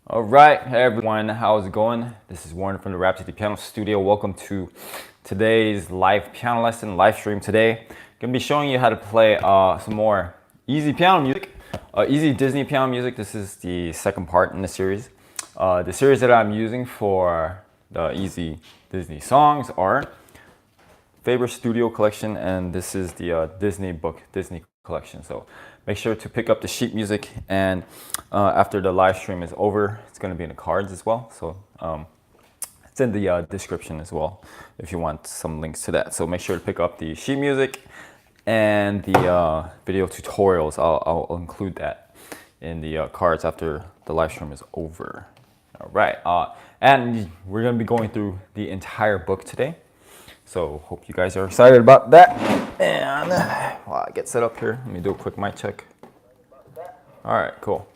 All right, hey everyone, how's it going? This is Warren from the Rhapsody Piano Studio. Welcome to today's live piano lesson, live stream today. Gonna be showing you how to play some more easy piano music, easy Disney piano music. This is the second part in the series. The series that I'm using for the easy Disney songs are Faber Studio Collection, and this is the Disney Collection. So make sure to pick up the sheet music, and after the live stream is over, it's going to be in the cards as well. So it's in the description as well if you want some links to that. So make sure to pick up the sheet music and the video tutorials. I'll include that in the cards after the live stream is over. All right, and we're going to be going through the entire book today. So hope you guys are excited about that. And while I get set up here, let me do a quick mic check. All right, cool.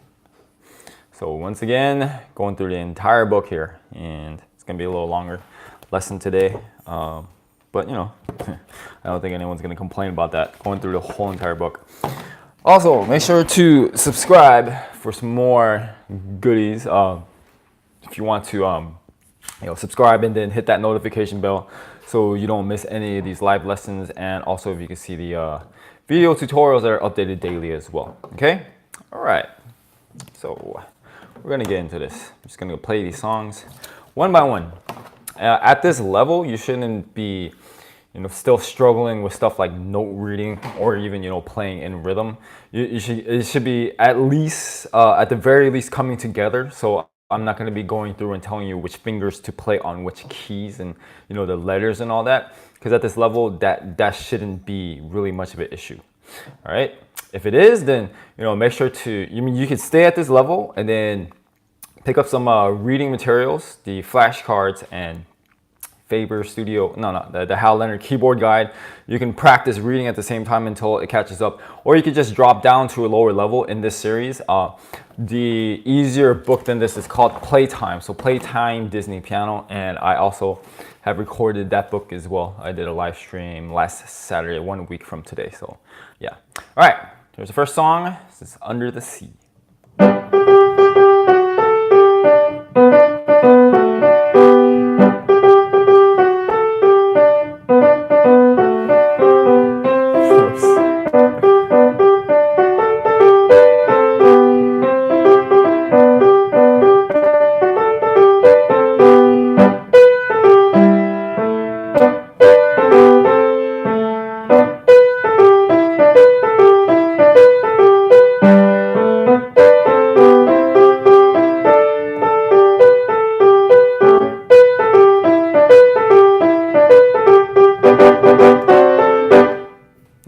So once again, going through the entire book here, and it's gonna be a little longer lesson today. But you know, I don't think anyone's gonna complain about that, going through the whole entire book. Also, make sure to subscribe for some more goodies. If you want to subscribe and then hit that notification bell so you don't miss any of these live lessons, and also if you can see the video tutorials that are updated daily as well. Okay? All right. So we're gonna get into this. I'm just gonna play these songs one by one. At this level, you shouldn't be, still struggling with stuff like note reading or even, playing in rhythm. It should be at least, at the very least, coming together. So I'm not going to be going through and telling you which fingers to play on which keys and the letters and all that, because at this level that shouldn't be really much of an issue. All right, if it is, then make sure to you can stay at this level and then pick up some reading materials, the flashcards and Faber Studio, the Hal Leonard keyboard guide. You can practice reading at the same time until it catches up, or you could just drop down to a lower level in this series. The easier book than this is called Playtime. So Playtime Disney Piano, and I also have recorded that book as well. I did a live stream last Saturday, 1 week from today. So yeah. All right, here's the first song. This is Under the Sea.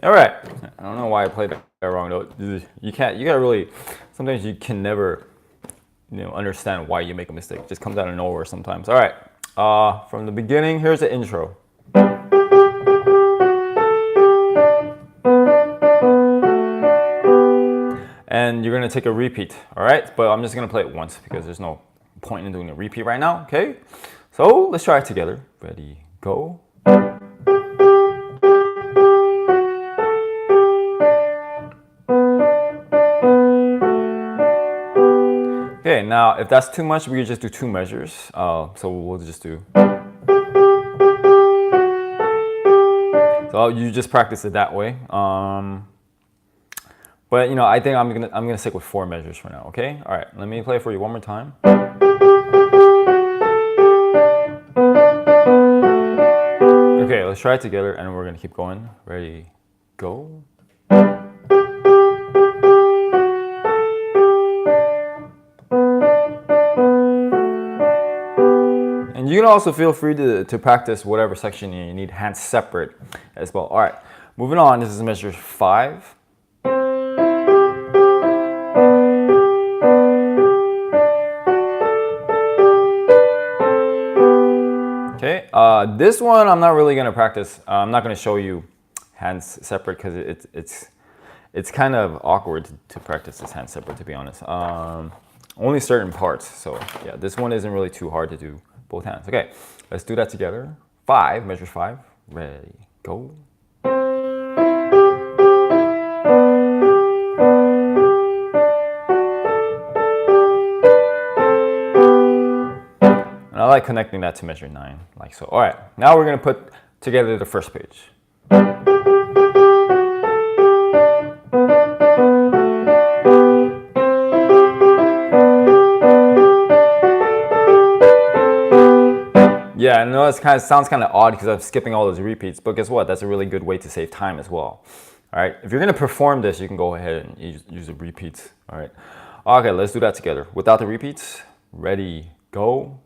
All right, I don't know why I played that wrong note. You gotta really, sometimes you can never, understand why you make a mistake. It just comes out of nowhere sometimes. All right, from the beginning, here's the intro. And you're gonna take a repeat, all right? But I'm just gonna play it once because there's no point in doing a repeat right now, okay? So let's try it together. Ready, go. Okay, now if that's too much, we can just do two measures. So we'll just do. So you just practice it that way. But I think I'm gonna stick with 4 measures for now. Okay. All right. Let me play it for you one more time. Okay, let's try it together, and we're gonna keep going. Ready, go. And you can also feel free to practice whatever section you need hands separate as well. All right, moving on. This is measure 5. Okay, this one I'm not really gonna practice. I'm not gonna show you hands separate because it's kind of awkward to practice this hands separate, to be honest. Only certain parts. So yeah, this one isn't really too hard to do both hands. Okay, let's do that together. 5, measure 5. Ready, go. like connecting that to measure 9, like so. All right, now we're gonna put together the first page. Yeah, I know it sounds kind of odd because I'm skipping all those repeats, but guess what? That's a really good way to save time as well. All right, if you're gonna perform this, you can go ahead and use the repeats. All right, okay, let's do that together. Without the repeats, ready, go.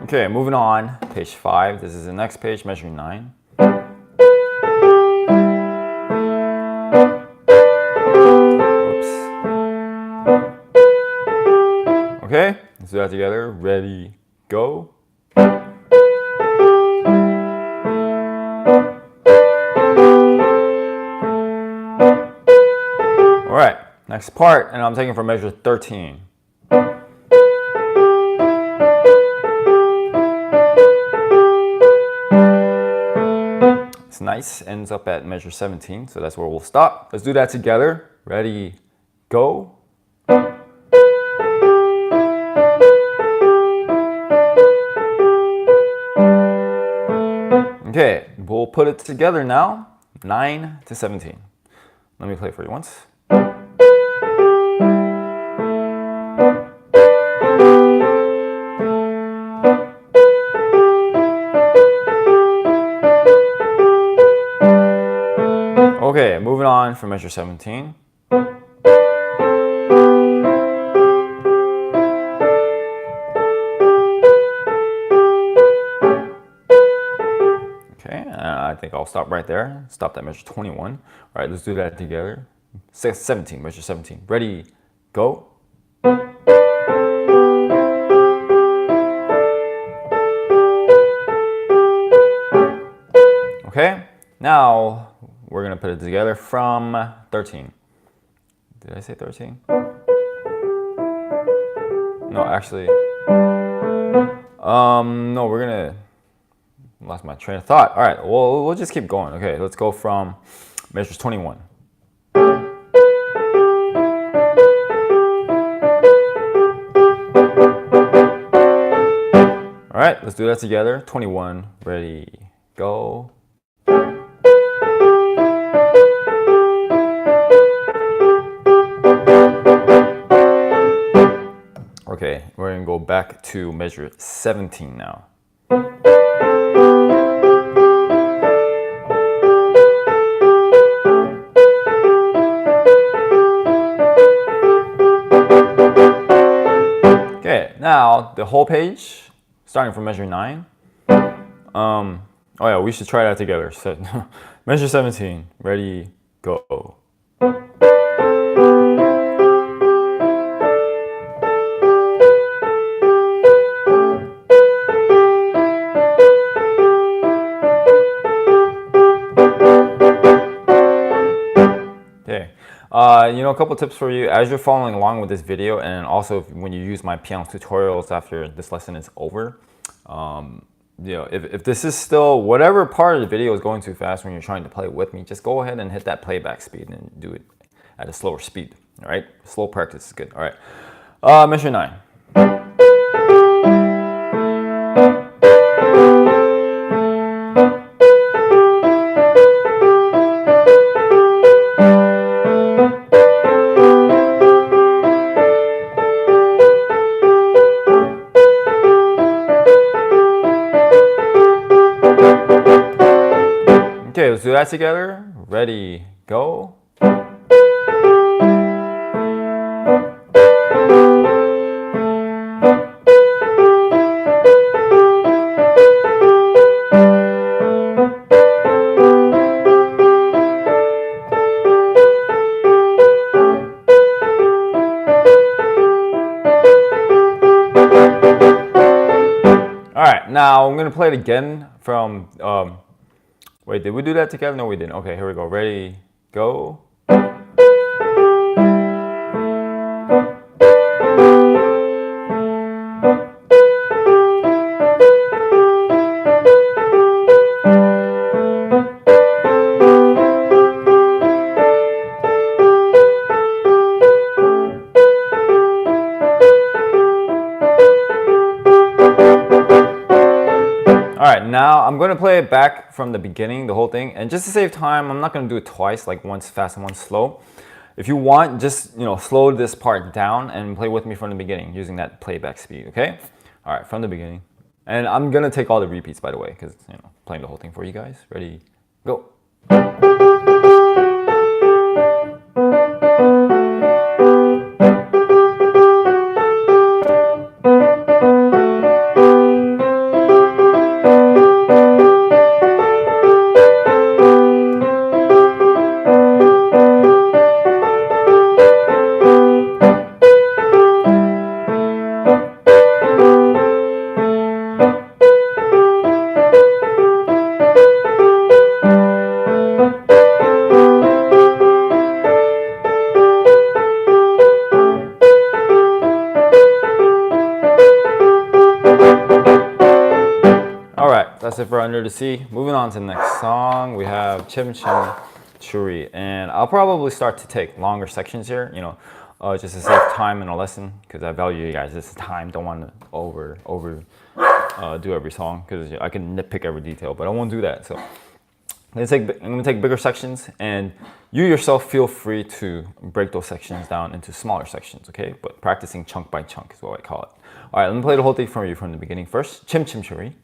Okay, moving on, page 5. This is the next page, measure 9. Oops. Okay, let's do that together. Ready, go. All right, next part, and I'm taking from measure 13. It's nice, ends up at measure 17, so that's where we'll stop. Let's do that together. Ready, go. Okay, we'll put it together now, 9 to 17. Let me play it for you once. Okay, moving on from measure 17. Okay, I think I'll stop right there. Stop at measure 21. All right, let's do that together. 17, measure 17. Ready, go. Okay, now we're gonna put it together from 13. Did I say 13? No, actually. No, we're gonna, lost my train of thought. All right, well, we'll just keep going. Okay, let's go from measures 21. All right, let's do that together. 21, ready, go. Okay, we're gonna go back to measure 17 now. Okay, now the whole page, starting from measure 9. Oh yeah, we should try that together. So, measure 17, ready, go. Okay, a couple tips for you as you're following along with this video, and also when you use my piano tutorials after this lesson is over. If this is still, whatever part of the video is going too fast when you're trying to play with me, just go ahead and hit that playback speed and do it at a slower speed. All right, slow practice is good. All right, measure 9. Okay, let's do that together. Ready, go. All right, now I'm gonna play it again from, wait, did we do that together? No, we didn't. Okay, here we go. Ready, go. right, now I'm going to play it back from the beginning, the whole thing. And just to save time, I'm not going to do it twice, like once fast and once slow. If you want, just slow this part down and play with me from the beginning using that playback speed, okay? All right, from the beginning. And I'm going to take all the repeats, by the way, because, playing the whole thing for you guys. Ready, go. That's it for Under the Sea. Moving on to the next song, we have Chim Chim Churi, and I'll probably start to take longer sections here, just to save time in a lesson, because I value you guys. This is time. Don't want to do every song, because I can nitpick every detail, but I won't do that. So I'm gonna take bigger sections, and you yourself feel free to break those sections down into smaller sections, okay? But practicing chunk by chunk is what I call it. All right, let me play the whole thing for you from the beginning first. Chim Chim Churi.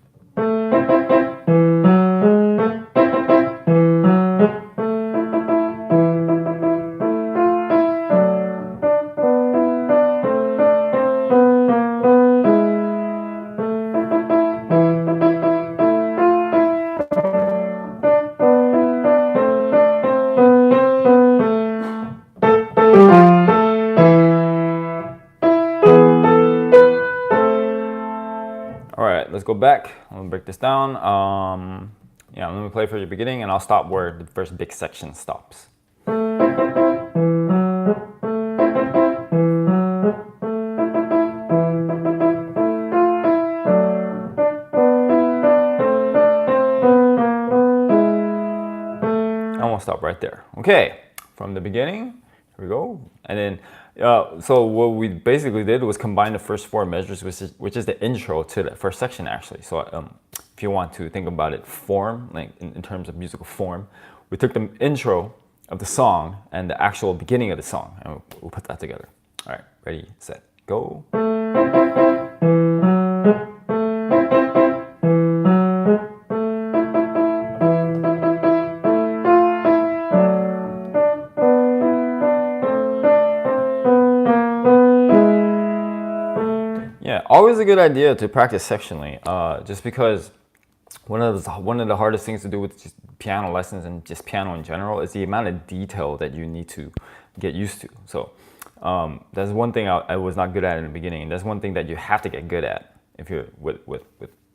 Let's go back. I'm gonna break this down. Let me play for the beginning, and I'll stop where the first big section stops. I won't stop right there. Okay, from the beginning. Here we go. And then, so what we basically did was combine the first four measures, which is the intro to the first section, actually. So if you want to think about it form, like in terms of musical form, we took the intro of the song and the actual beginning of the song, and we'll put that together. All right, ready, set, go. Always a good idea to practice sectionally, just because one of the hardest things to do with just piano lessons and just piano in general is the amount of detail that you need to get used to. So that's one thing I was not good at in the beginning, and that's one thing that you have to get good at if you're with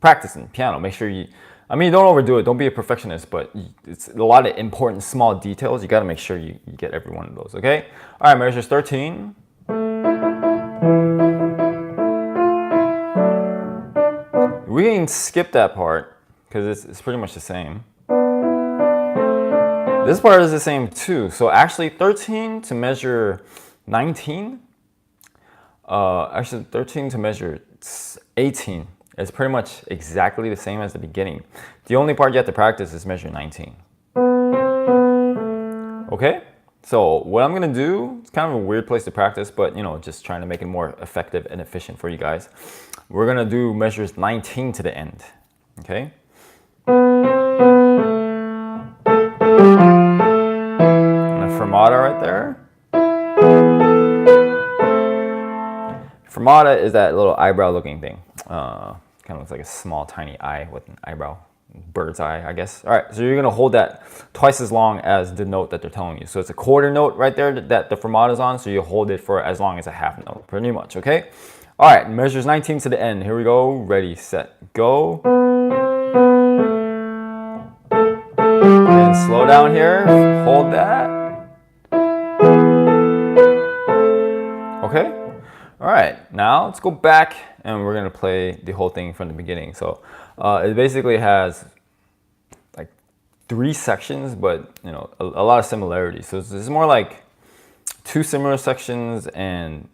practicing piano. Make sure don't overdo it. Don't be a perfectionist, but it's a lot of important small details. You got to make sure you get every one of those. Okay. All right. Measures 13. We can skip that part because it's pretty much the same. This part is the same too. So actually 13 to measure 19, actually 13 to measure 18 is pretty much exactly the same as the beginning. The only part you have to practice is measure 19. Okay? So what I'm gonna do, it's kind of a weird place to practice, but just trying to make it more effective and efficient for you guys. We're gonna do measures 19 to the end, okay? And a fermata right there. Fermata is that little eyebrow looking thing. Kind of looks like a small tiny eye with an eyebrow. Bird's eye, I guess. All right, so you're gonna hold that twice as long as the note that they're telling you. So it's a quarter note right there that the fermata is on, so you hold it for as long as a half note, pretty much, okay? All right, measures 19 to the end. Here we go. Ready, set, go. And slow down here. Hold that. Okay. All right. Now let's go back, and we're gonna play the whole thing from the beginning. So it basically has like 3 sections, but a lot of similarities. So it's more like 2 similar sections and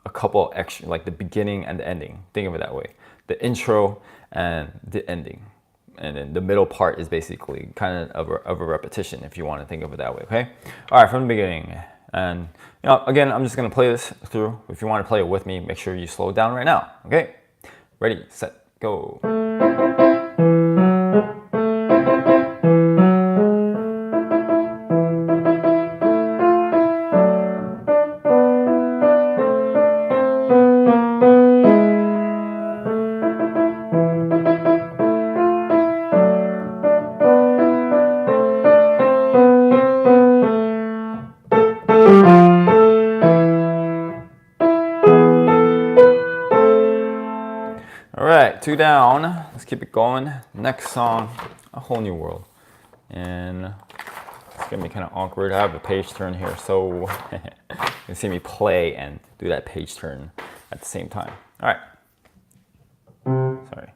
a couple extra, like the beginning and the ending. Think of it that way. The intro and the ending. And then the middle part is basically kind of a repetition, if you want to think of it that way, okay? All right, from the beginning. And, you know, again, I'm just going to play this through. If you want to play it with me, make sure you slow it down right now, okay? Ready, set, go. All right, 2 down. Let's keep it going. Next song, A Whole New World. And it's gonna be kind of awkward. I have a page turn here, so you can see me play and do that page turn at the same time. All right. Sorry.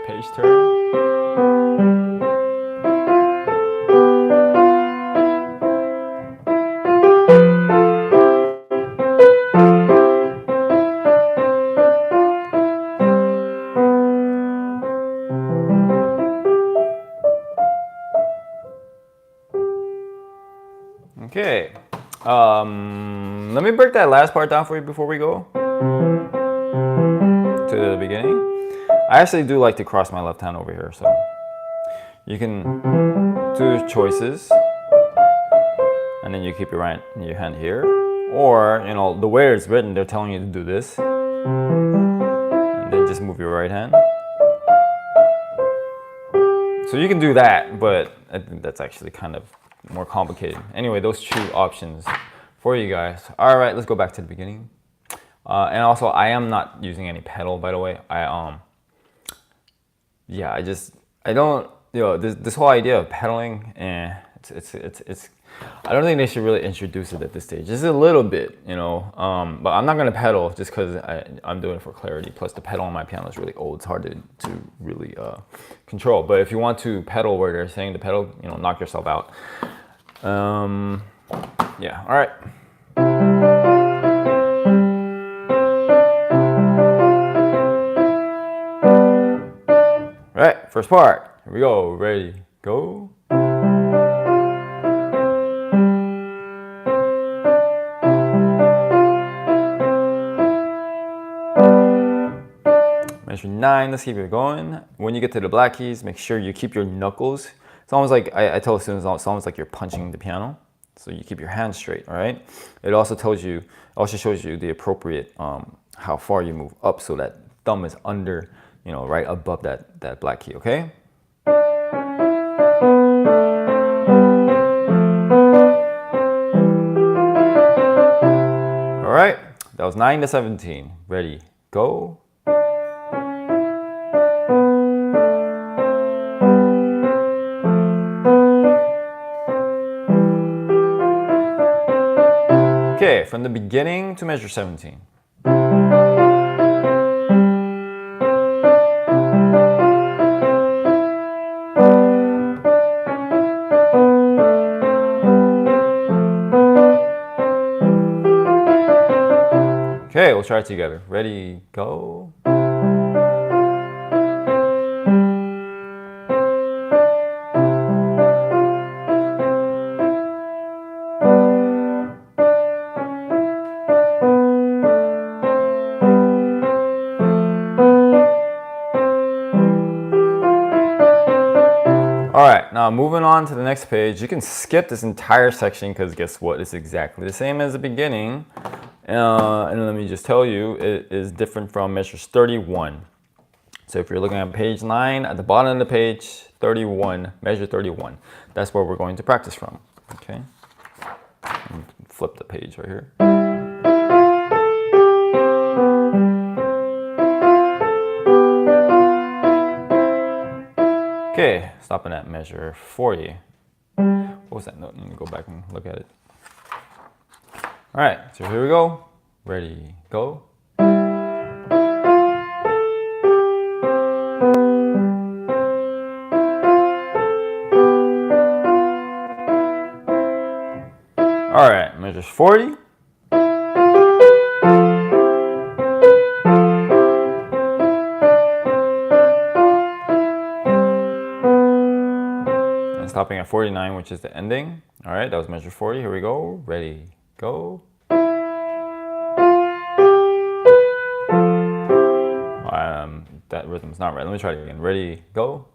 Page turn. Okay. Let me break that last part down for you before we go to the beginning. I actually do like to cross my left hand over here, so you can do choices, and then you keep your hand here, or you know the way it's written, they're telling you to do this, and then just move your right hand. So you can do that, but I think that's actually kind of more complicated. Anyway, those 2 options for you guys. All right, let's go back to the beginning. And also, I am not using any pedal, by the way. Yeah, I don't, you know, this whole idea of pedaling, it's I don't think they should really introduce it at this stage. Just a little bit, you know, but I'm not gonna pedal just because I'm doing it for clarity. Plus the pedal on my piano is really old. It's hard to really control. But if you want to pedal where they're saying to pedal, you know, knock yourself out. Yeah, all right. All right, first part. Here we go. Ready, go. Measure 9, let's keep it going. When you get to the black keys, make sure you keep your knuckles. It's almost like, I tell students, it's almost like you're punching the piano. So you keep your hands straight, all right? It also shows you the appropriate, how far you move up so that thumb is under, you know, right above that black key, okay? All right, that was 9 to 17. Ready, go. Okay, from the beginning to measure 17. Okay, we'll try it together. Ready, go. All right, now moving on to the next page, you can skip this entire section because guess what? It's exactly the same as the beginning. And let me just tell you, it is different from measures 31. So if you're looking at page 9, at the bottom of the page, 31, measure 31. That's where we're going to practice from, okay? Flip the page right here. Okay, stopping at measure 40. What was that note? Let me go back and look at it. All right, so here we go. Ready, go. All right, measures 40. And stopping at 49, which is the ending. All right, that was measure 40. Here we go. Ready, go. That rhythm's not right. Let me try it again. Ready, go.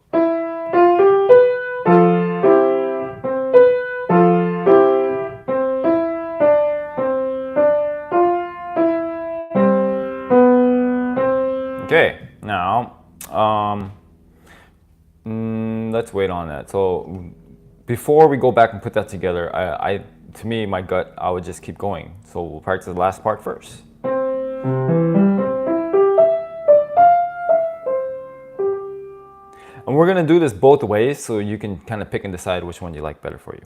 Okay, now let's wait on that. So before we go back and put that together, to me, my gut, I would just keep going. So we'll practice the last part first. And we're gonna do this both ways, so you can kind of pick and decide which one you like better for you.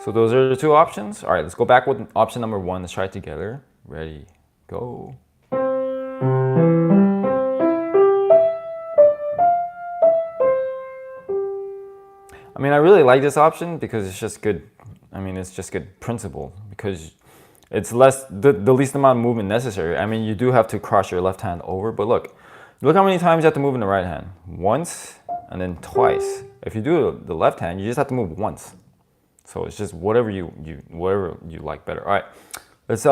So those are the two options. All right, let's go back with option number one. Let's try it together. Ready, go. I mean, I really like this option because it's just good. I mean, it's just good principle because it's the least amount of movement necessary. I mean, you do have to cross your left hand over, but look how many times you have to move in the right hand. Once and then twice. If you do the left hand, you just have to move once. So it's just whatever you like better. All right, let's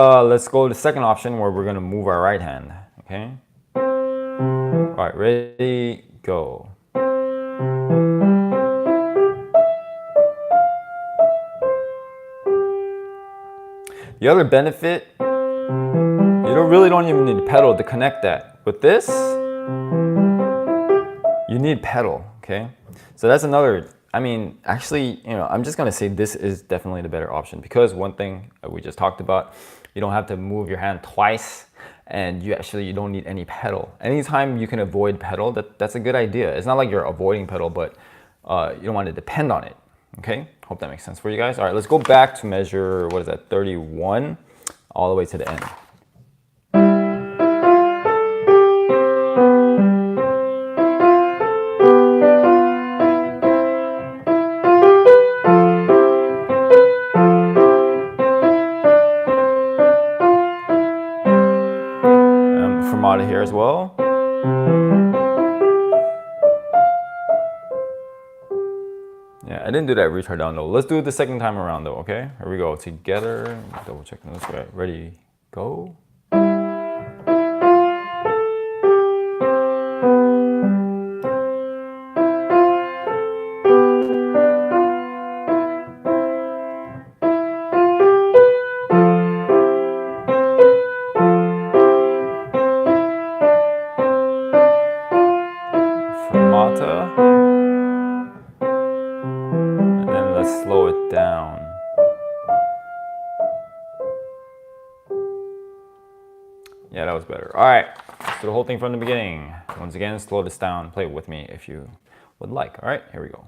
go to the second option where we're gonna move our right hand. Okay. All right, ready, go. The other benefit, you really don't even need a pedal to connect that. With this, you need pedal. Okay, so that's another. I mean, actually, I'm just gonna say this is definitely the better option because one thing we just talked about, you don't have to move your hand twice, and you don't need any pedal. Anytime you can avoid pedal, that's a good idea. It's not like you're avoiding pedal, but you don't want to depend on it. Okay, hope that makes sense for you guys. All right, let's go back to measure, what is that, 31, all the way to the end. Fermata here as well. Yeah, I didn't do that retard down though. Let's do it the second time around though, okay? Here we go, together. Double checking this way. Ready, go. And then let's slow it down. Yeah, that was better. All right, let's do the whole thing from the beginning. Once again, slow this down. Play it with me if you would like. All right, here we go.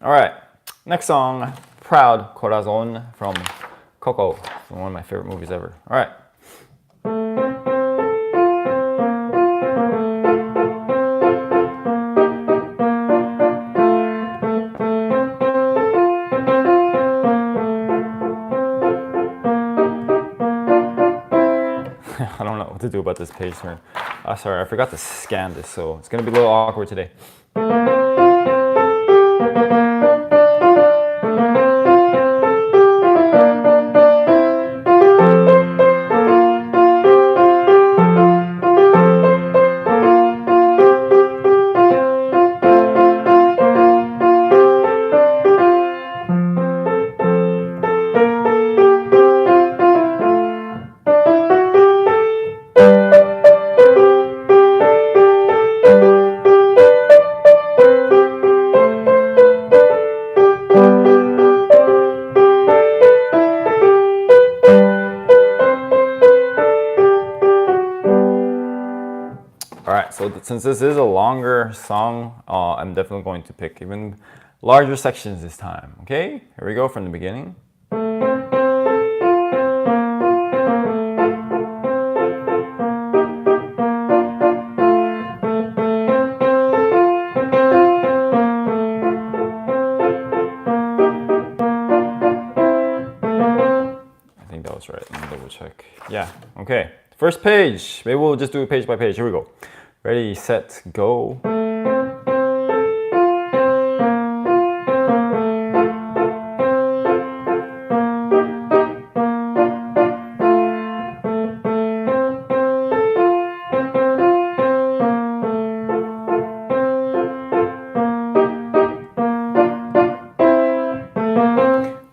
All right, next song, Proud Corazon from Coco. One of my favorite movies ever. All right. I don't know what to do about this page turn. Sorry, I forgot to scan this, so it's gonna be a little awkward today. Alright, so since this is a longer song, I'm definitely going to pick even larger sections this time. Okay, here we go from the beginning. I think that was right. Let me double check. Yeah, okay. First page. Maybe we'll just do it page by page. Here we go. Ready, set, go.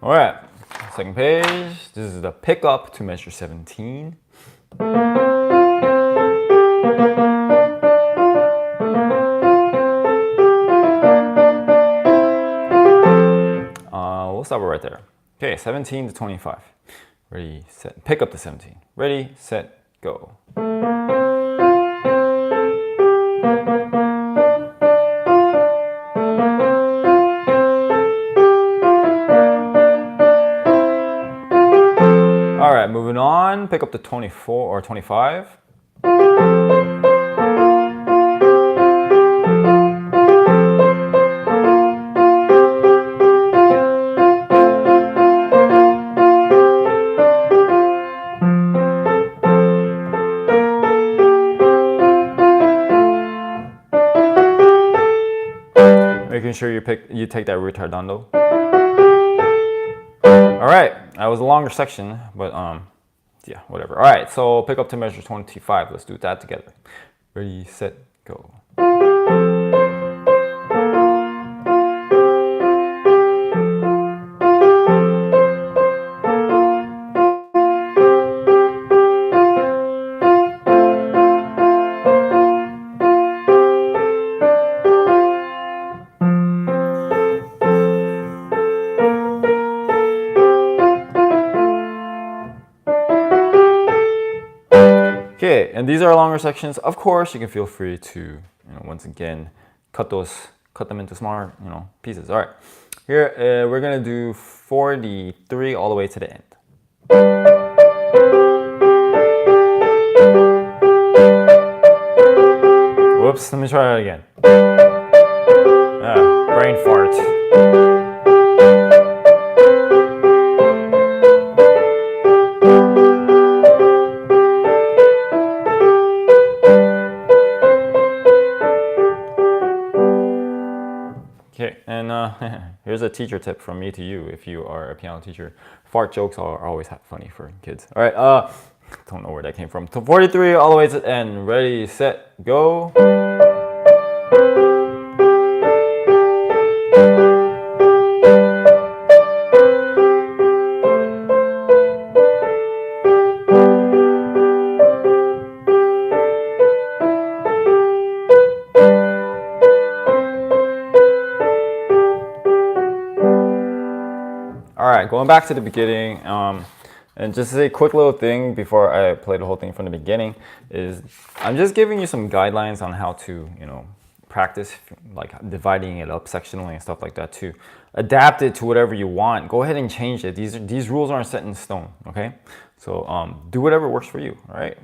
All right, second page. This is the pickup to measure 17. We'll stop it right there. Okay, 17 to 25. Ready, set, pick up to 17. Ready, set, go. All right, moving on, pick up to 24 or 25. Making sure you take that retardando. All right, that was a longer section, but yeah, whatever. All right, so pick up to measure 25. Let's do that together. Ready, set, go. Okay, and these are longer sections. Of course, you can feel free to, once again, cut them into smaller, pieces. All right, here we're gonna do 43 all the way to the end. Whoops, let me try that again. Brain fart. Okay, and here's a teacher tip from me to you if you are a piano teacher. Fart jokes are always funny for kids. All right, don't know where that came from. 43 all the way to the end. Ready, set, go. All right, going back to the beginning, and just a quick little thing before I play the whole thing from the beginning is I'm just giving you some guidelines on how to, practice, like dividing it up sectionally and stuff like that to adapt it to whatever you want. Go ahead and change it. These rules aren't set in stone, okay? So do whatever works for you, all right?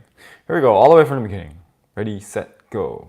Here we go, all the way from the beginning. Ready, set, go.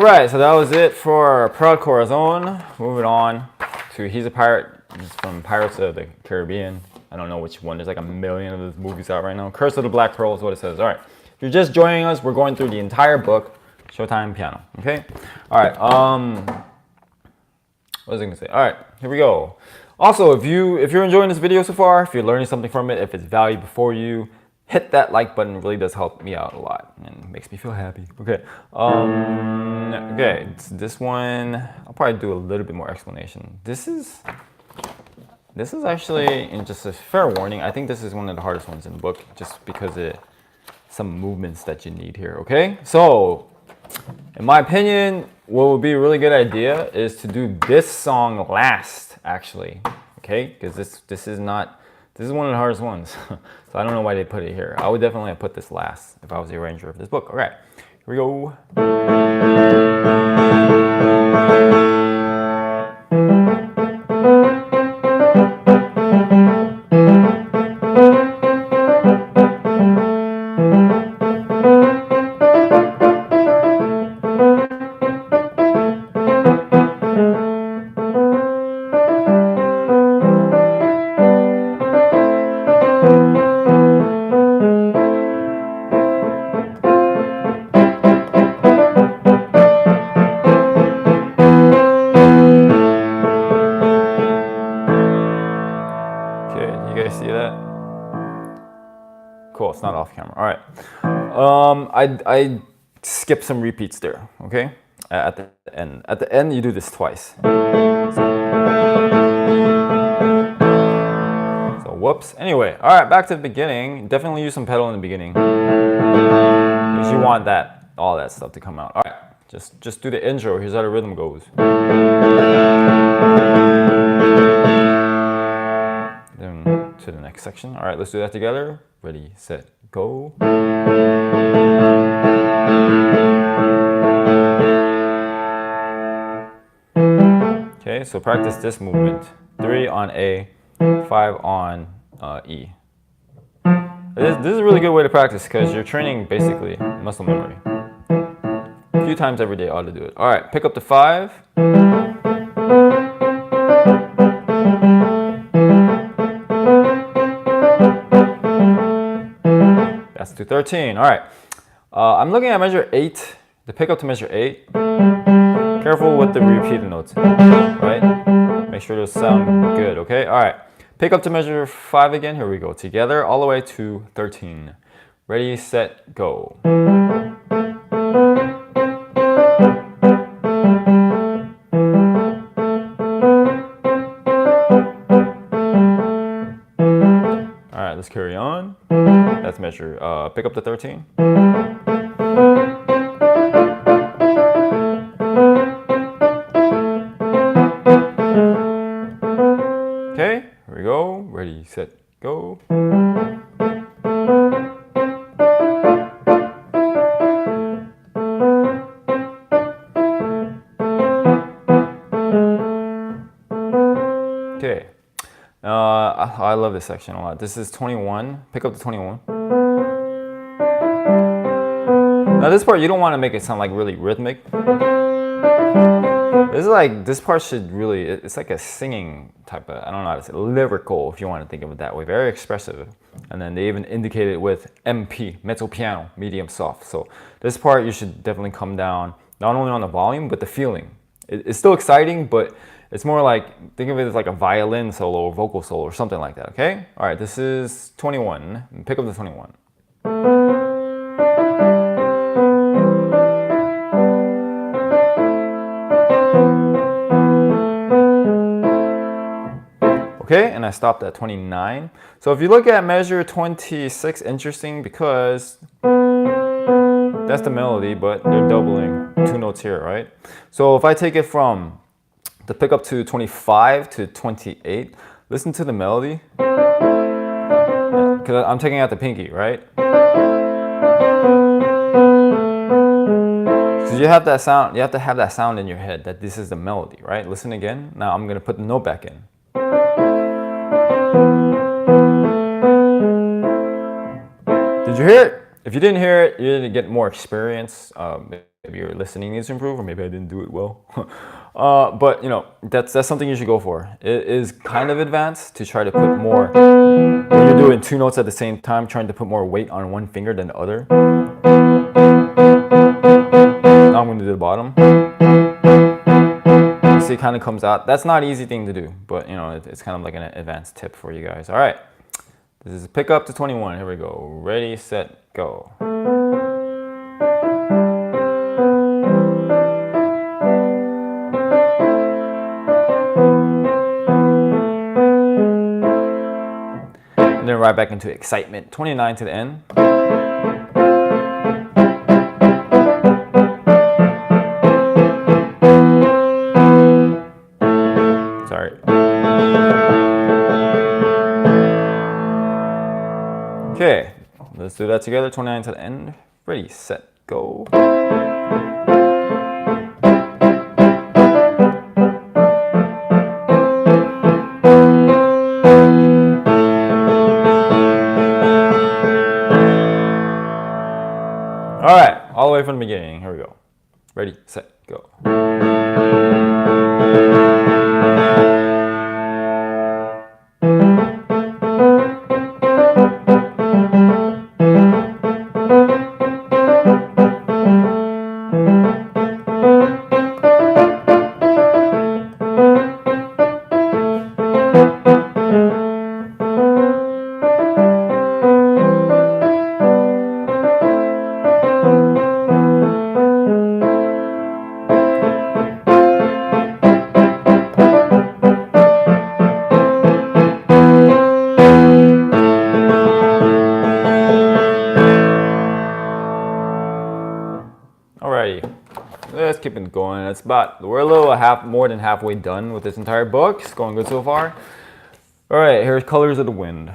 All right, so that was it for Proud Corazon. Moving on to He's a Pirate. It's from Pirates of the Caribbean. I don't know which one. There's like a million of those movies out right now. Curse of the Black Pearl is what it says. All right. If you're just joining us, we're going through the entire book, Showtime Piano. Okay? All right. What was I going to say? All right. Here we go. Also, if you're enjoying this video so far, if you're learning something from it, if it's valuable for you, hit that like button. It really does help me out a lot and makes me feel happy. Okay. Okay. This one, I'll probably do a little bit more explanation. This is actually, and just a fair warning, I think this is one of the hardest ones in the book, just because of some movements that you need here. Okay. So, in my opinion, what would be a really good idea is to do this song last, actually. Okay, because this is one of the hardest ones. So I don't know why they put it here. I would definitely have put this last if I was the arranger of this book. All right, here we go. Cool, it's not off camera. All right. I skipped some repeats there, okay? At the end. At the end, you do this twice. So whoops. Anyway, all right, back to the beginning. Definitely use some pedal in the beginning. Because you want all that stuff to come out. All right, just do the intro. Here's how the rhythm goes. Then to the next section. All right, let's do that together. Ready, set, go. Okay, so practice this movement. 3 on A, 5 on E. This is a really good way to practice because you're training basically muscle memory. A few times every day ought to do it. All right, pick up the 5. That's to 13. All right. I'm looking at measure 8. The pickup to measure 8. Careful with the repeated notes, right? Make sure those sound good, okay? All right. Pick up to measure 5 again. Here we go. Together all the way to 13. Ready, set, go. All right, let's carry on. That's measure. Pick up to 13. Okay, here we go. Ready, set, go. Okay. I love this section a lot. This is 21. Pick up to 21. Now this part, you don't want to make it sound like really rhythmic. This part should really, it's like a singing type of, I don't know how to say, lyrical, if you want to think of it that way. Very expressive. And then they even indicate it with MP, mezzo piano, medium soft. So this part, you should definitely come down, not only on the volume, but the feeling. It's still exciting, but it's more like, think of it as like a violin solo or vocal solo or something like that, okay? All right, this is 21. Pick up the 21. Okay, and I stopped at 29. So if you look at measure 26, interesting because that's the melody, but they're doubling 2 notes here, right? So if I take it from the pickup to 25 to 28, listen to the melody. Because I'm taking out the pinky, right? So you have that sound, you have to have that sound in your head that this is the melody, right? Listen again. Now I'm gonna put the note back in. Did you hear it? If you didn't hear it, you didn't get more experience. maybe your listening needs to improve, or maybe I didn't do it well. But you know, that's something you should go for. It is kind of advanced to try to put more, when you're doing two notes at the same time, trying to put more weight on one finger than the other. Now I'm going to do the bottom. You see, it kind of comes out. That's not an easy thing to do, but you know, it's kind of like an advanced tip for you guys. All right, this is pick up to 21. Here we go. Ready, set, go. And then right back into excitement. 29 to the end. Sorry. Okay, let's do that together. 29 to the end. Ready, set, go. All right, all the way from the beginning. Here we go. Ready, set, go. Alrighty, let's keep it going. We're a little more than halfway done with this entire book. It's going good so far. All right, here's Colors of the Wind.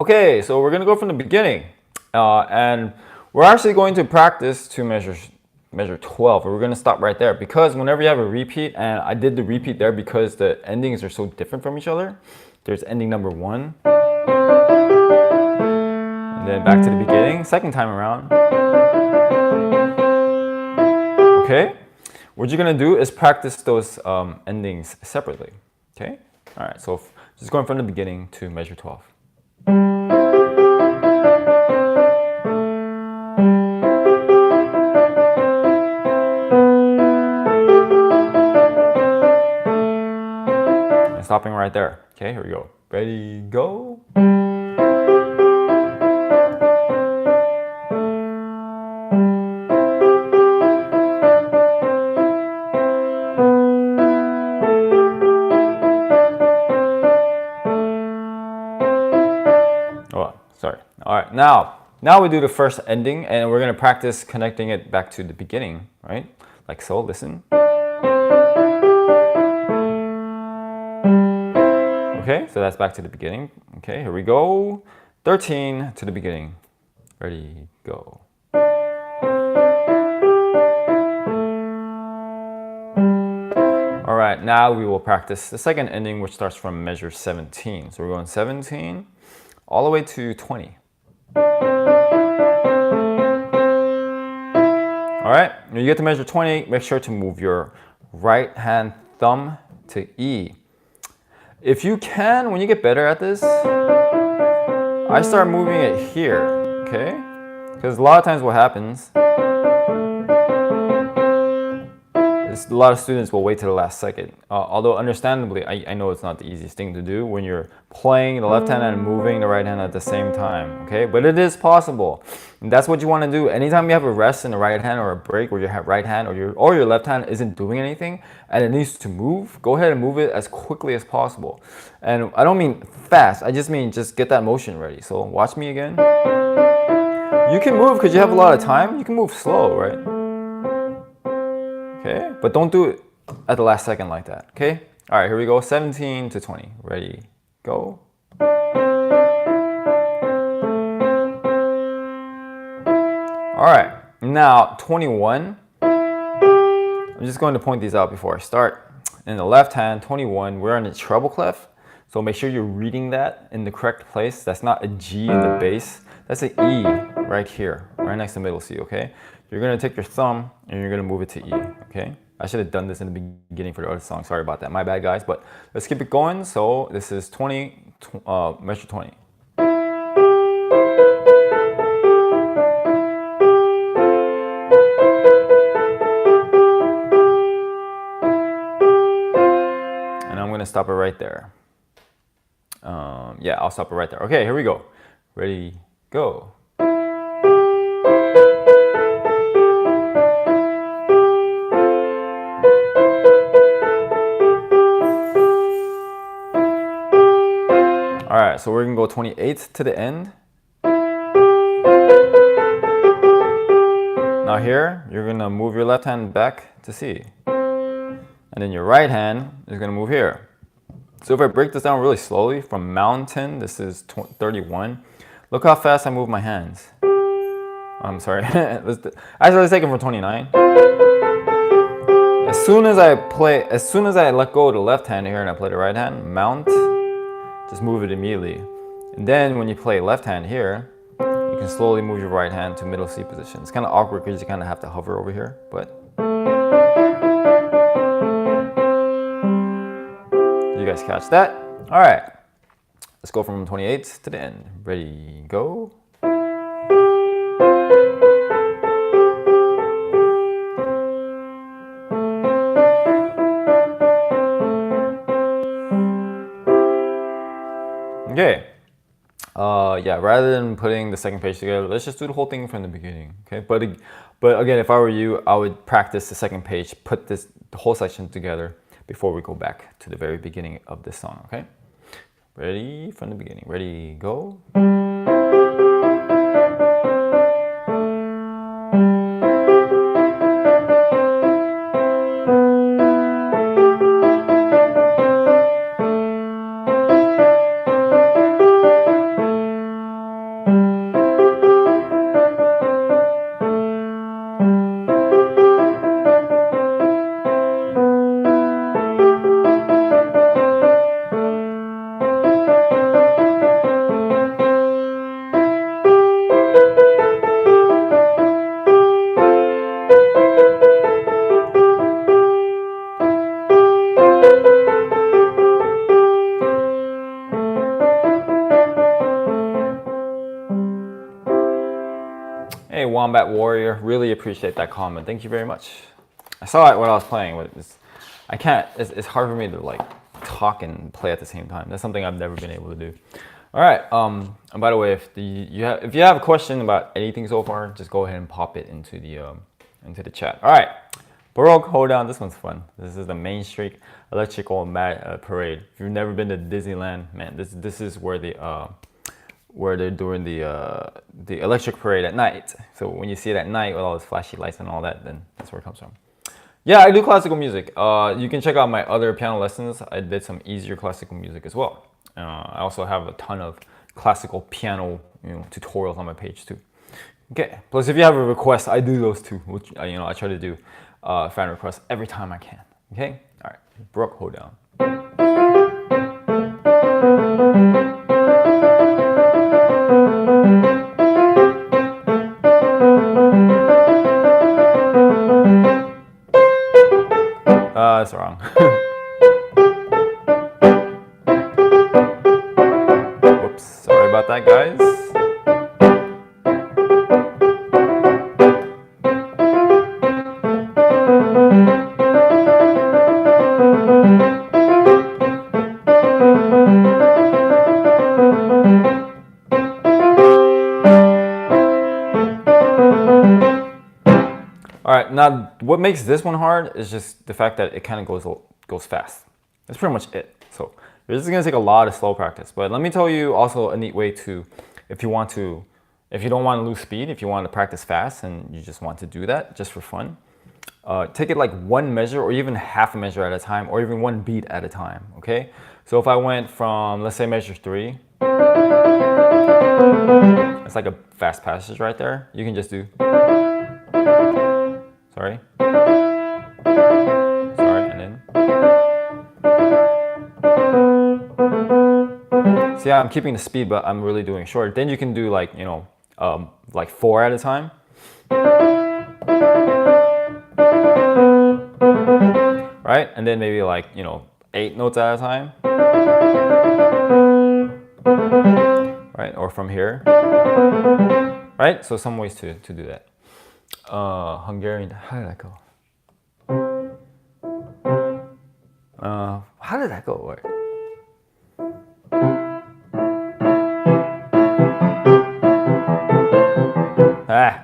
Okay, so we're going to go from the beginning, and we're actually going to practice to measure 12. We're going to stop right there because whenever you have a repeat, and I did the repeat there because the endings are so different from each other. There's ending number 1, and then back to the beginning, second time around. Okay, what you're going to do is practice those endings separately. Okay, all right, so just going from the beginning to measure 12. And stopping right there. Okay, here we go. Ready, go. All right, now we do the first ending, and we're going to practice connecting it back to the beginning, right? Like so, listen. Okay, so that's back to the beginning. Okay, here we go. 13 to the beginning. Ready, go. All right, now we will practice the second ending, which starts from measure 17. So we're going 17 all the way to 20. All right, when you get to measure 20, make sure to move your right hand thumb to E. If you can, when you get better at this, I start moving it here, okay? Because a lot of times what happens is a lot of students will wait to the last second. Although understandably, I know it's not the easiest thing to do when you're playing the left hand and moving the right hand at the same time, okay? But it is possible. And that's what you want to do. Anytime you have a rest in the right hand or a break where your right hand or your left hand isn't doing anything and it needs to move, go ahead and move it as quickly as possible. And I don't mean fast, I just mean just get that motion ready. So watch me again. You can move because you have a lot of time. You can move slow, right? Okay, but don't do it at the last second like that, okay? All right, here we go, 17 to 20. Ready, go. All right, now 21. I'm just going to point these out before I start. In the left hand, 21, we're on a treble clef. So make sure you're reading that in the correct place. That's not a G in the bass. That's an E right here, right next to middle C, okay? You're gonna take your thumb and you're gonna move it to E, okay? I should have done this in the beginning for the other song. Sorry about that, my bad guys, but let's keep it going. So this is 20, measure 20. And I'm gonna stop it right there. Yeah, I'll stop it right there. Okay, here we go. Ready, go. All right, so we're gonna go 28th to the end. Now here, you're gonna move your left hand back to C. And then your right hand is gonna move here. So if I break this down really slowly, from mountain, this is 31. Look how fast I move my hands. I'm sorry, actually let's take it from 29. As soon as I let go of the left hand here and I play the right hand, mount, just move it immediately. And then when you play left hand here, you can slowly move your right hand to middle C position. It's kind of awkward because you kind of have to hover over here, but you guys catch that? All right, let's go from 28th to the end. Ready, go. Okay, yeah, rather than putting the second page together, let's just do the whole thing from the beginning, okay? But again, if I were you, I would practice the second page, put the whole section together before we go back to the very beginning of this song, okay? Ready, from the beginning. Ready, go. Hey, Wombat Warrior, really appreciate that comment. Thank you very much. I saw it when I was playing, but it's hard for me to like talk and play at the same time. That's something I've never been able to do. All right, and by the way, if you have a question about anything so far, just go ahead and pop it into the chat. All right, Baroque Hoedown, this one's fun. This is the Main Street Electrical Parade. If you've never been to Disneyland, man, this is where they're doing the electric parade at night. So when you see it at night with all those flashy lights and all that, then that's where it comes from. Yeah, I do classical music. You can check out my other piano lessons. I did some easier classical music as well. I also have a ton of classical piano tutorials on my page too. Okay, plus if you have a request, I do those too, which I try to do fan requests every time I can. Okay, all right, Baroque Hoedown. That's wrong. Whoops, sorry about that, guys. All right, now what makes this one hard is just the fact that it kind of goes fast. That's pretty much it. So this is gonna take a lot of slow practice. But let me tell you also a neat way to, if you don't want to lose speed, if you want to practice fast and you just want to do that just for fun, take it like one measure or even half a measure at a time, or even one beat at a time, okay? So if I went from, let's say, measure 3, it's like a fast passage right there. You can just do, sorry, and then. See, I'm keeping the speed, but I'm really doing short. Then you can do like, you know, like 4 at a time. Right? And then maybe like, you know, 8 notes at a time. Right? Or from here. Right? So some ways to do that. Hungarian, how did that go? How did that go? Wait. Ah.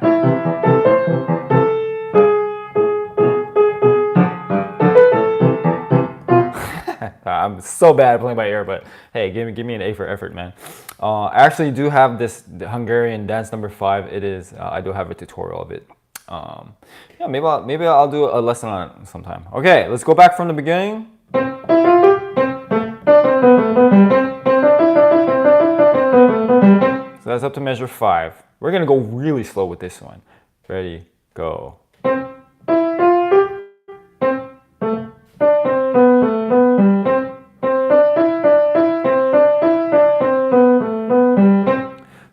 I'm so bad at playing by ear, but hey, give me an A for effort, man. I actually do have the Hungarian dance number 5. It is I do have a tutorial of it. Yeah, maybe I'll do a lesson on it sometime. Okay, let's go back from the beginning. So that's up to measure 5. We're gonna go really slow with this one. Ready, go.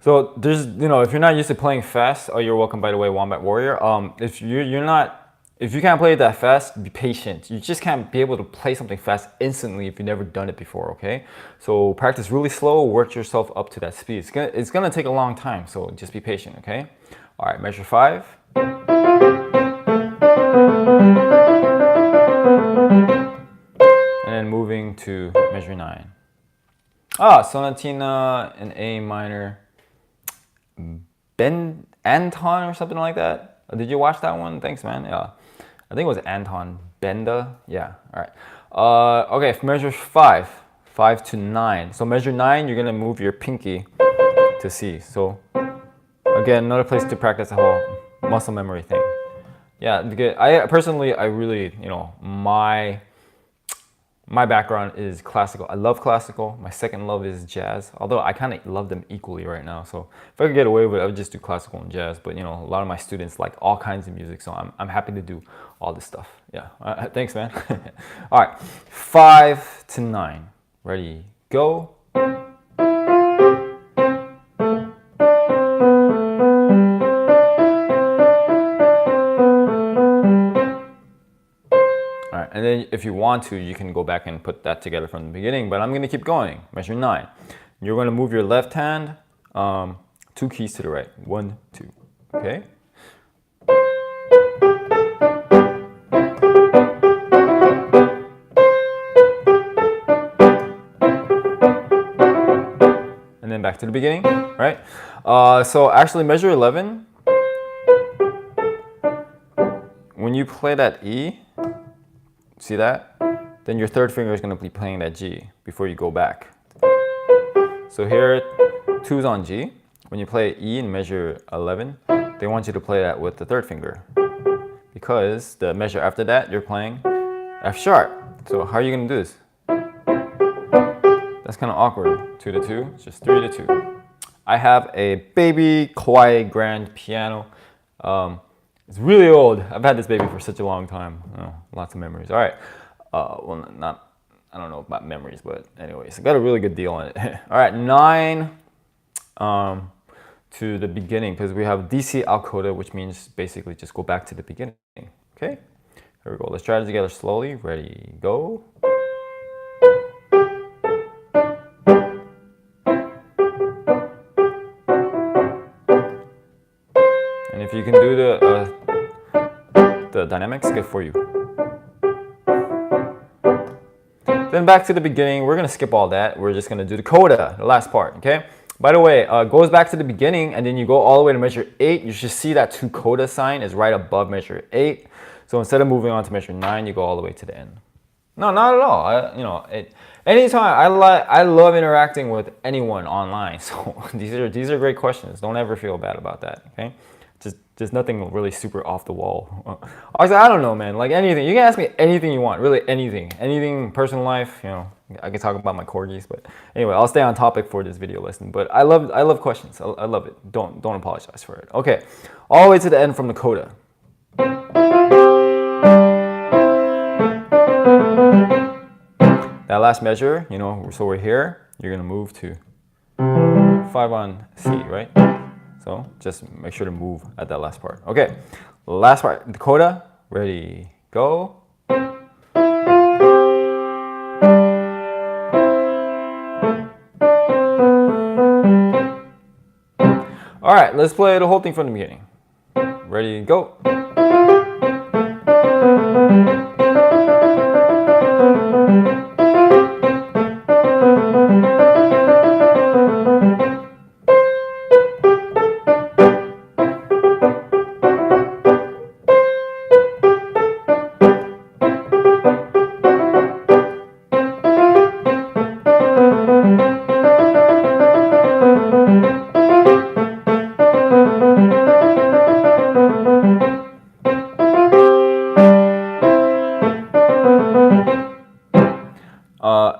So there's, you know, if you're not used to playing fast, oh, you're welcome, by the way, Wombat Warrior. If you can't play it that fast, be patient. You just can't be able to play something fast instantly if you've never done it before, okay? So practice really slow, work yourself up to that speed. It's gonna take a long time, so just be patient, okay? All right, measure 5. And then moving to measure 9. Sonatina in A minor. Anton or something like that. Did you watch that one? Thanks, man. Yeah, I think it was Anton Benda. Yeah. All right. Okay. Measure 5 to 9. So measure 9, you're gonna move your pinky to C. So again, another place to practice the whole muscle memory thing. Yeah. Because I really, you know, my background is classical. I love classical. My second love is jazz, although I kind of love them equally right now. So if I could get away with it, I would just do classical and jazz. But you know, a lot of my students like all kinds of music, so I'm happy to do all this stuff. Yeah, thanks, man. All right, 5 to 9. Ready, go. And then if you want to, you can go back and put that together from the beginning, but I'm going to keep going. Measure 9. You're going to move your left hand 2 keys to the right. 1, 2. Okay? And then back to the beginning, right? So actually measure 11. When you play that E, see that? Then your third finger is going to be playing that G before you go back. So here, 2's on G. When you play E in measure 11, they want you to play that with the third finger. Because the measure after that, you're playing F sharp. So how are you going to do this? That's kind of awkward. 2 to 2, it's just 3 to 2. I have a baby Kawaii grand piano. It's really old. I've had this baby for such a long time. Oh, lots of memories. All right. Well, I don't know about memories, but anyways, I got a really good deal on it. All right, 9 to the beginning, because we have DC al coda, which means basically just go back to the beginning. Okay, here we go. Let's try it together slowly. Ready, go. And if you can do the dynamics, good for you. Then back to the beginning. We're gonna skip all that. We're just gonna do the coda, the last part, okay? By the way, goes back to the beginning, and then you go all the way to measure 8. You should see that 2 coda sign is right above measure 8. So instead of moving on to measure 9, you go all the way to the end. No, not at all. Anytime I love interacting with anyone online. So these are great questions. Don't ever feel bad about that. Okay, just nothing really super off the wall. I don't know, man. Like anything, you can ask me anything you want. Really anything personal life. I can talk about my corgis, but anyway, I'll stay on topic for this video lesson. But I love questions. I love it. Don't apologize for it. Okay, all the way to the end from the coda. That last measure, so we're here. You're gonna move to 5 on C, right? So just make sure to move at that last part. Okay, last part. The coda. Ready, go. All right, let's play the whole thing from the beginning. Ready, go.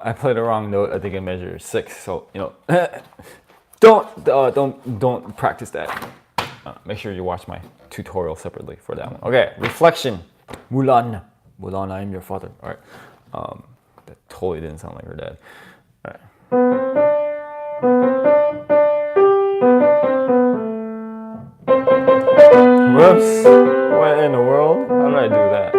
I played the wrong note. I think I measured 6. So don't practice that. Make sure you watch my tutorial separately for that one. Okay, reflection. Mulan, I am your father. All right. That totally didn't sound like her dad. All right. Whoops. What in the world? How did I do that?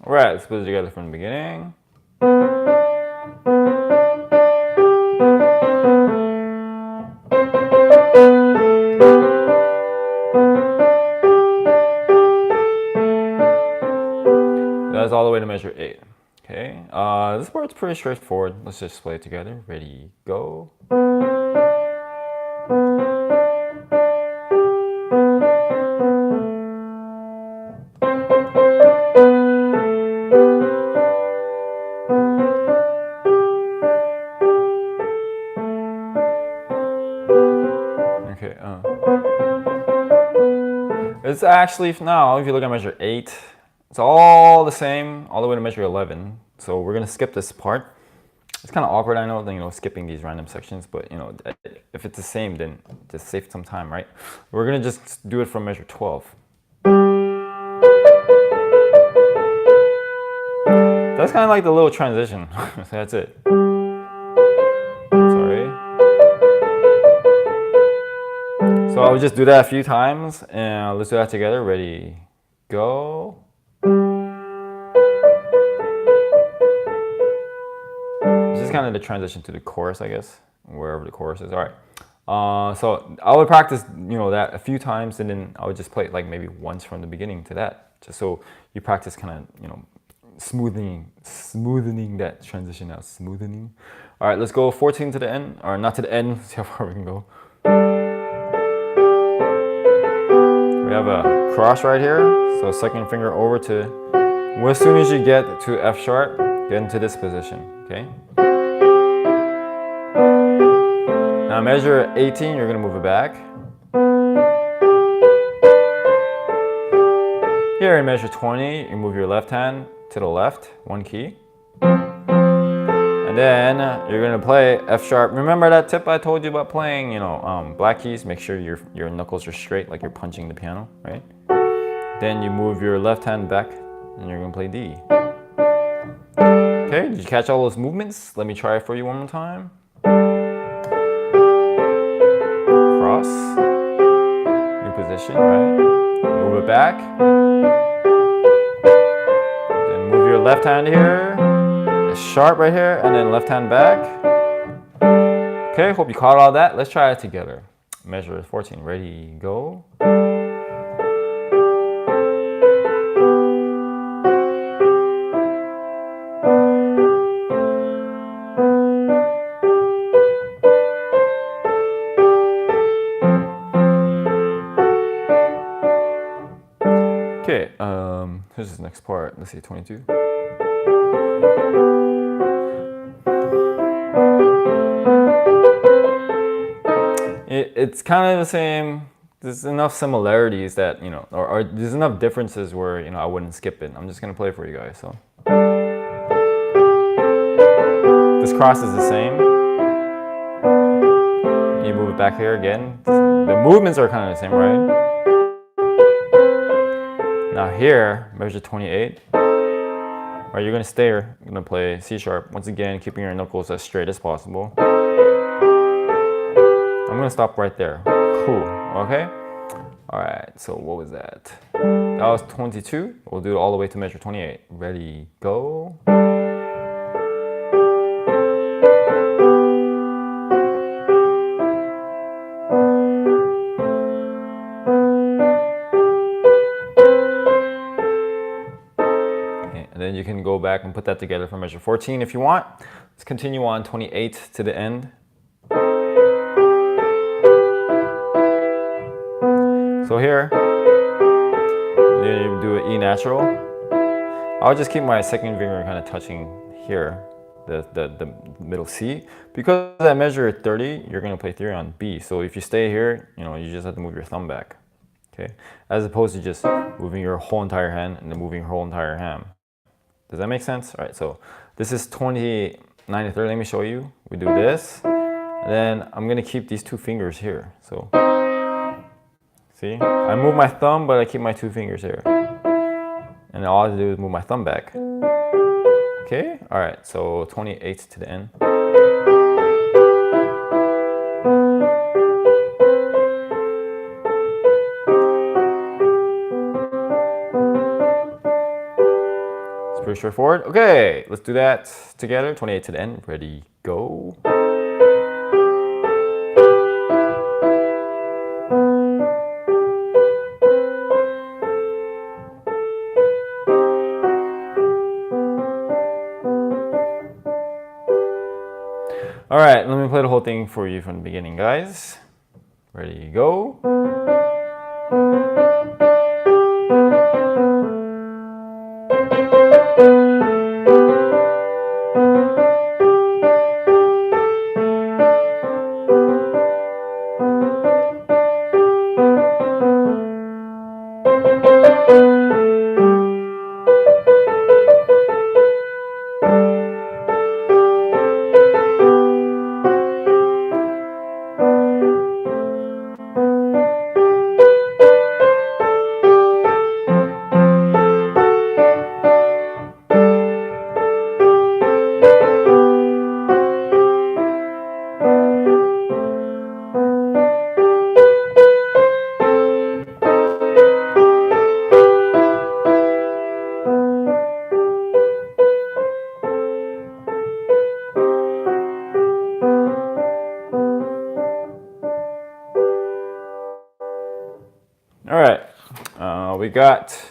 Alright, let's put it together from the beginning. That's all the way to measure 8. Okay, this part's pretty straightforward. Let's just play it together. Ready, go. Okay, it's actually, now if you look at measure 8, it's all the same all the way to measure 11. So we're gonna skip this part. It's kind of awkward, I know, skipping these random sections, but if it's the same, then just save some time, right? We're gonna just do it from measure 12. That's kind of like the little transition. So that's it. Sorry. So I'll just do that a few times, and let's do that together. Ready, go. This is kind of the transition to the chorus, I guess, wherever the chorus is. All right. So I would practice, that a few times, and then I would just play it like maybe once from the beginning to that, just so you practice kind of, smoothening that transition out. Smoothening. All right, let's go 14 to the end, or not to the end. See how far we can go. We have a cross right here, so second finger over to, as soon as you get to F sharp, get into this position, okay? Now measure 18, you're gonna move it back. Here in measure 20, you move your left hand to the left, one key. And then you're gonna play F sharp. Remember that tip I told you about playing, black keys? Make sure your knuckles are straight like you're punching the piano, right? Then you move your left hand back and you're gonna play D. Okay, did you catch all those movements? Let me try it for you one more time. Cross, new position, right? Move it back. Then move your left hand here. Sharp right here, and then left hand back. Okay, hope you caught all that. Let's try it together. Measure 14. Ready, go. Okay, here's the next part. Let's see, 22. It's kind of the same. There's enough similarities that, or there's enough differences where, I wouldn't skip it. I'm just going to play for you guys. So this cross is the same. You move it back here again. The movements are kind of the same, right? Now here, measure 28. Right, you're going to stay here. You're going to play C sharp. Once again, keeping your knuckles as straight as possible. I'm gonna stop right there. Cool, okay? All right, so what was that? That was 22. We'll do it all the way to measure 28. Ready, go. Okay, and then you can go back and put that together for measure 14 if you want. Let's continue on 28 to the end. So here, you do an E natural. I'll just keep my second finger kind of touching here, the middle C. Because I measure 30, you're going to play 3 on B. So if you stay here, you just have to move your thumb back. Okay, as opposed to just moving your whole entire hand and then moving your whole entire hand. Does that make sense? All right, so this is 29 to 30. Let me show you. We do this, and then I'm going to keep these 2 fingers here. So. See, I move my thumb, but I keep my 2 fingers here. And all I have to do is move my thumb back. Okay, all right, so 28 to the end. It's pretty straightforward. Okay, let's do that together. 28 to the end. Ready, go. All right, let me play the whole thing for you from the beginning, guys. Ready, go. All right, we got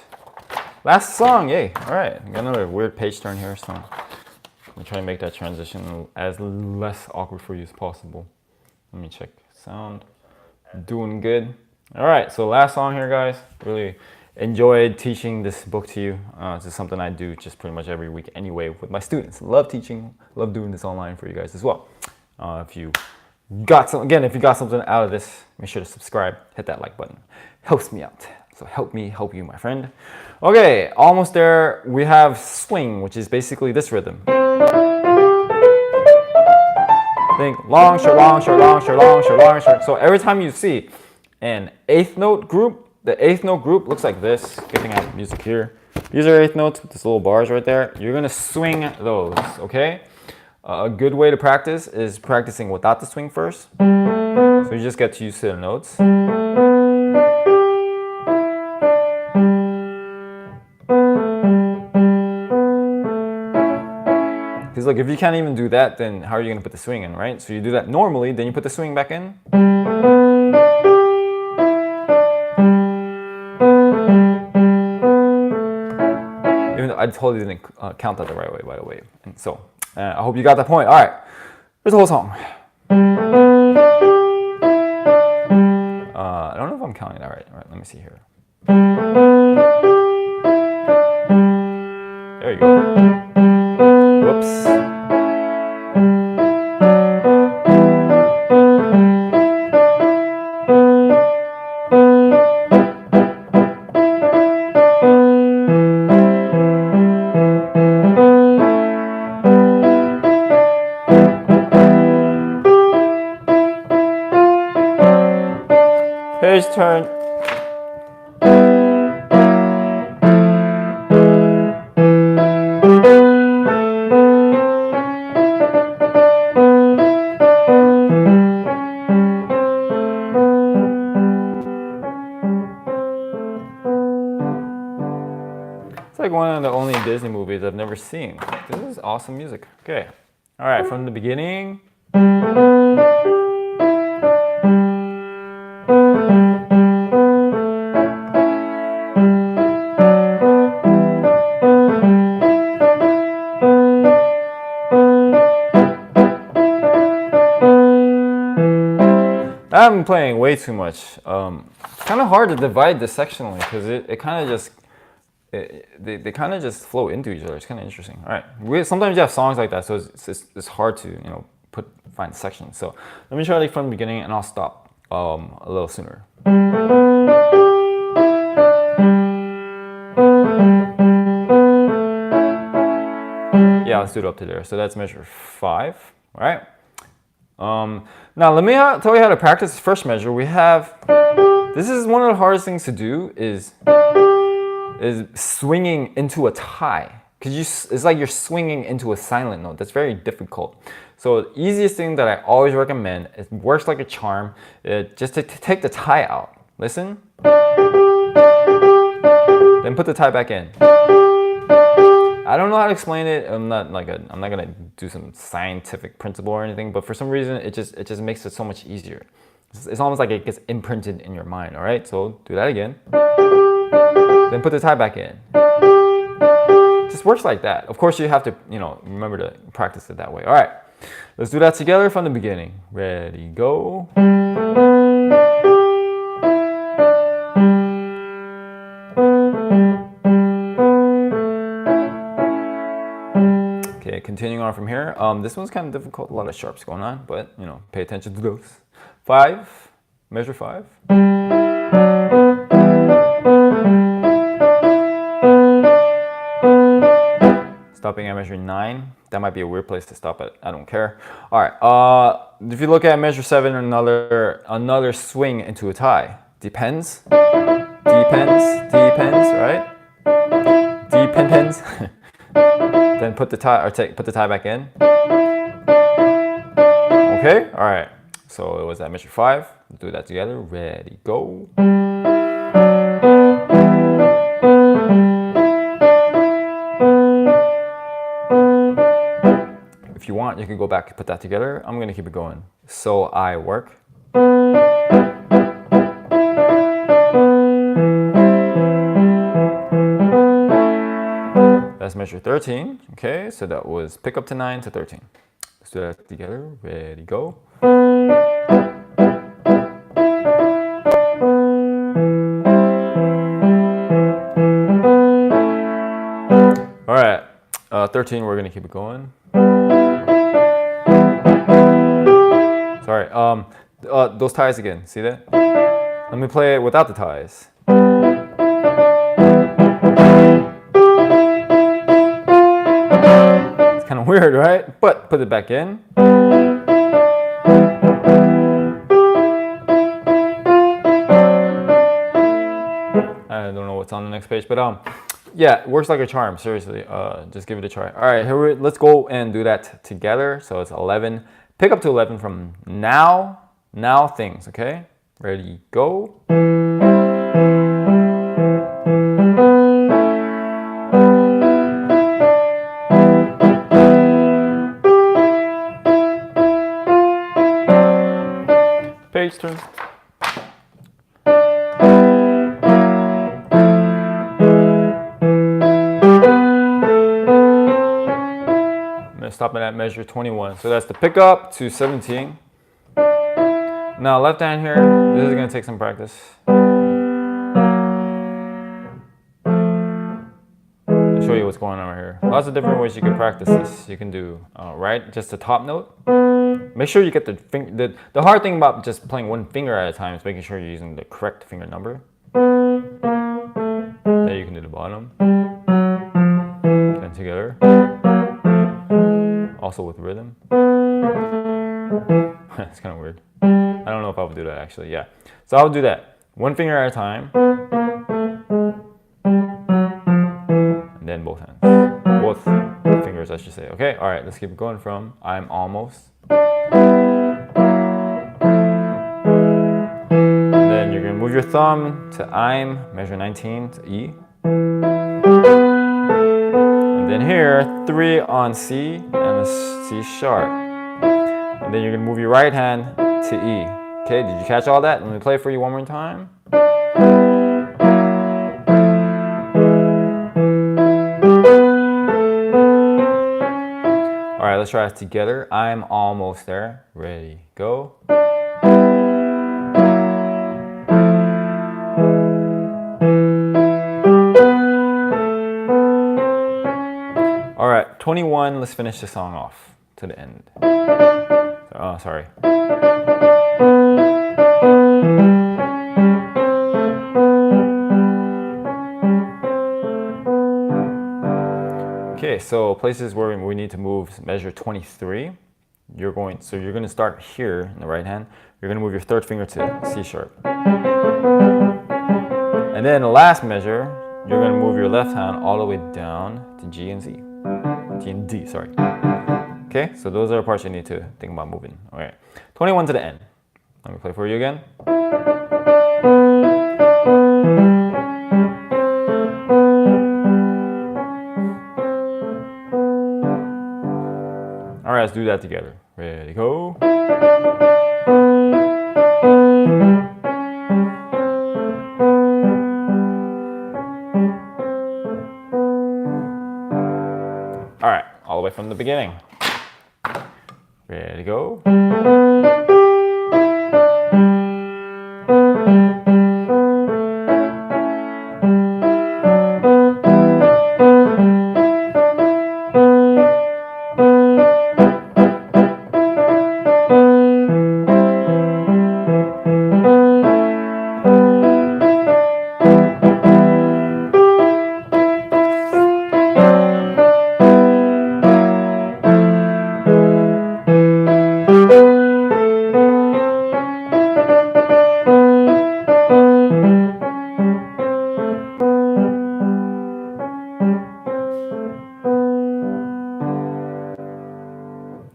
last song, yay. All right, I got another weird page turn here, so I'm gonna try to make that transition as less awkward for you as possible. Let me check sound, doing good. All right, so last song here, guys. Really enjoyed teaching this book to you. This is something I do just pretty much every week anyway with my students. Love teaching, love doing this online for you guys as well. If you got something out of this, make sure to subscribe, hit that like button. Helps me out. So help me help you, my friend. Okay, almost there. We have swing, which is basically this rhythm. Think long, short, long, short, long, short, long, short, long, short. So every time you see an eighth note group, the eighth note group looks like this. Good thing I have music here. These are eighth notes with these little bars right there. You're gonna swing those, okay? A good way to practice is practicing without the swing first. So you just get used to the notes. Because look, if you can't even do that, then how are you going to put the swing in, right? So you do that normally, then you put the swing back in. Even though I totally didn't count that the right way, by the way. And so I hope you got that point. All right, here's the whole song. I don't know if I'm counting that right. All right, let me see here. There you go. Whoops. Page turn. It's like one of the only Disney movies I've never seen. This is awesome music. Okay. All right, from the beginning. I'm playing way too much. It's kind of hard to divide this sectionally because it kind of just they kind of just flow into each other. It's kind of interesting. All right, sometimes you have songs like that, so it's hard to find sections. So let me try like from the beginning, and I'll stop a little sooner. Yeah, let's do it up to there. So that's measure 5. All right. Now let me tell you how to practice the first measure. We have, this is one of the hardest things to do is swinging into a tie. Because it's like you're swinging into a silent note. That's very difficult. So the easiest thing that I always recommend, it works like a charm, just to take the tie out. Listen. Then put the tie back in. I don't know how to explain it. I'm not gonna do some scientific principle or anything, but for some reason it just makes it so much easier. It's almost like it gets imprinted in your mind. All right, so do that again. Then put the tie back in. It just works like that. Of course, you have to remember to practice it that way. All right, let's do that together from the beginning. Ready, go. Okay, continuing on from here. This one's kind of difficult, a lot of sharps going on, but pay attention to those. 5, measure 5. Stopping at measure 9. That might be a weird place to stop at. I don't care. All right. If you look at measure 7, another swing into a tie. Depends, right? Depends. Then put the tie back in. Okay. All right. So it was at measure 5. Do that together. Ready, go. If you want, you can go back and put that together. I'm gonna keep it going. So I work. That's measure 13. Okay, so that was pick up to 9 to 13. Let's do that together. Ready, go. All right, 13, we're gonna keep it going. Sorry, those ties again, see that? Let me play it without the ties. Weird, right? But put it back in. I don't know what's on the next page, but yeah, it works like a charm. Seriously, just give it a try. All right, let's go and do that together. So it's 11. Pick up to 11 from now things. Okay, ready, go. Page turn. Stopping at measure 21. So that's the pickup to 17. Now left hand here, this is going to take some practice. I'll show you what's going on right here. Lots of different ways you can practice this. You can do right, just the top note. Make sure you get the finger. The hard thing about just playing one finger at a time is making sure you're using the correct finger number. Then you can do the bottom. Then together. Also with rhythm. It's kind of weird. I don't know if I would do that actually. Yeah. So I would do that. One finger at a time. And then both hands. Both fingers, I should say. Okay. All right. Let's keep it going from I'm almost. And then you're going to move your thumb to I'm, measure 19 to E. Then here, 3 on C and a C sharp. And then you're gonna move your right hand to E. Okay, did you catch all that? Let me play for you one more time. All right, let's try it together. I'm almost there. Ready, go. All right, 21, let's finish the song off to the end. Oh, sorry. Okay, so places where we need to move measure 23. You're going to start here in the right hand. You're going to move your third finger to C sharp. And then the last measure, you're going to move your left hand all the way down to G and Z. G and D, sorry. Okay, so those are the parts you need to think about moving. All right, 21 to the end. Let me play for you again. All right, let's do that together. Ready, go. All right, all the way from the beginning. Ready, go.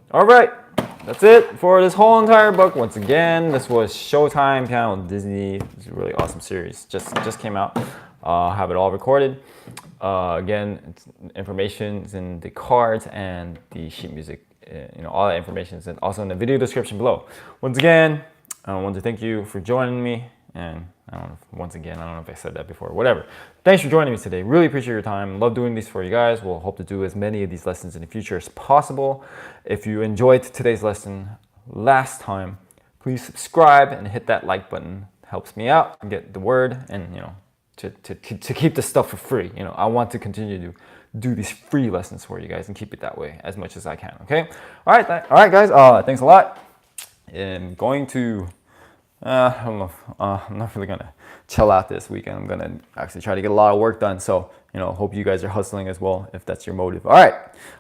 All right, that's it for this whole entire book. Once again, this was Showtime Piano Disney. It's a really awesome series. Just came out. Have it all recorded. Again, information is in the cards and the sheet music. All that information is also in the video description below. Once again, I want to thank you for joining me. And I don't know if I said that before. Whatever. Thanks for joining me today. Really appreciate your time. Love doing these for you guys. We'll hope to do as many of these lessons in the future as possible. If you enjoyed today's lesson last time, please subscribe and hit that like button. It helps me out and get the word and to keep this stuff for free. I want to continue to do these free lessons for you guys and keep it that way as much as I can. Okay. All right, guys. Thanks a lot. I'm going to. I don't know. I'm not really gonna chill out this weekend. I'm gonna actually try to get a lot of work done. So hope you guys are hustling as well if that's your motive. All right.